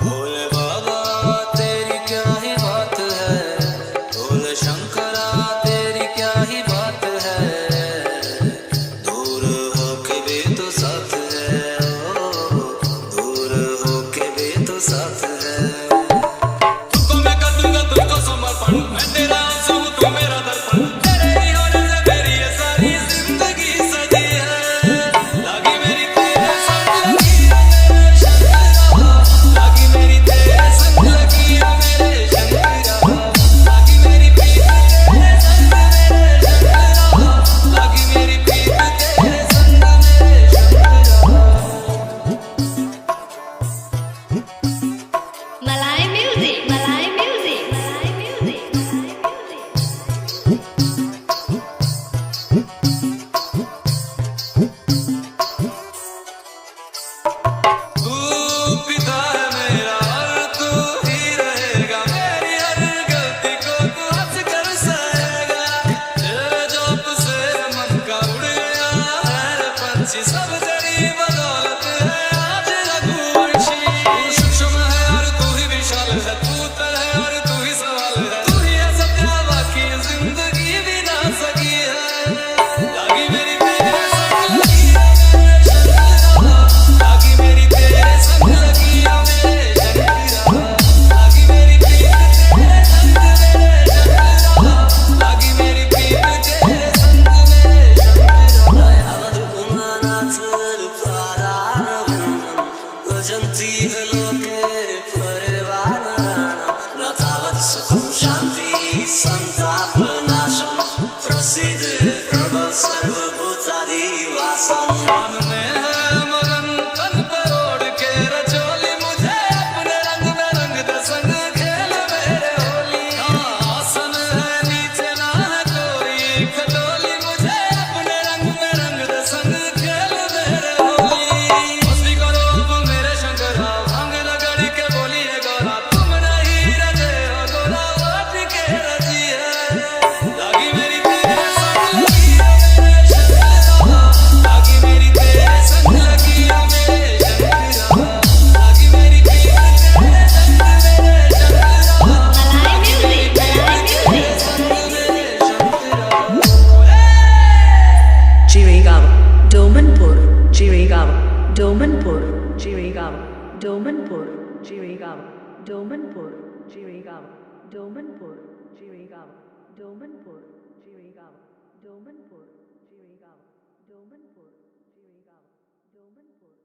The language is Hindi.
भोले बाबा तेरी क्या ही बात है, भोले शंकरा तेरी क्या ही बात है, दूर होके भी तो साथ है, ओ दूर होके भी तो साथ है। तुझको मैं कर दूंगा तुझको समर्पण, मैं तेरा आंसू तू मेरा दर्पण, तेरे ही होने से मेरी ये सारी जिंदगी सजी है। लागी मेरी तेरे संग लगी है मेरे शंकरा, लागी मेरी तेरे संग लगी है मेरे शंकरा, लागी मेरी प्रीत तेरे संग मेरे शंकरा, लागी मेरी प्रीत तेरे संग मेरे Shankara. Malay music, Malay music, Malay music, Malay तू पिता है मेरा और तू ही रहेगा, मेरी हर गलती को तू हंस कर सहेगा। तेरे जोत से मन का उड़ गया है पंछी, सब तेरी बदौलत है आज रघुवंशी। तू सूक्ष्म है और तू ही विशाल है, तू उत्तर है और तू ही सवाल है, तू ही है सत्या बाकी जिंदगी भी ना सकी है। लागी मेरी तेरे संग लगी है मेरे शंकरा, लागी मेरी तेरे संग लगी है मेरे शंकरा, लागी मेरी प्रीत तेरे संग मेरे शंकरा, लागी मेरी प्रीत तेरे संग मेरे शंकरा। अवधुनाथ प्राणारविंदं भजन्ति लोके परिवाराणां, न तावत् सुखं शान्ति सन्तापनाशं, प्रसीद प्रभो सर्वभूताधिवासं। ध्यान में है मगन तन पर ओढ़ के रचोली, मुझे अपने रंग में रंग दे संग खेल मेरे होली। आसन है नीचे ना है कोई खटोली, मुझे अपने रंग में रंग दे संग खेल मेरे होली। मस्ती करो अब मेरे शंकरा, भांग रगड़ के बोलिए गौरा, तुम नहीं रजे हो गोरा लौट के रजी है। लागी मेरी तेरे संग लगी है मेरे शंकरा, लागी मेरी तेरे संग लगी है मेरे शंकरा, लागी मेरी प्रीत तेरे संग मेरे शंकरा, लागी मेरी प्रीत तेरे संग मेरे Shankara. Chirigava, Domanpur, Chirigava, Domanpur, Chirigava, Domanpur, Chirigava, Domanpur, Chirigava, Domanpur, Chirigava, Domanpur, Chirigava, Domanpur, Chirigava, Domanpur, Chirigava, Domanpur.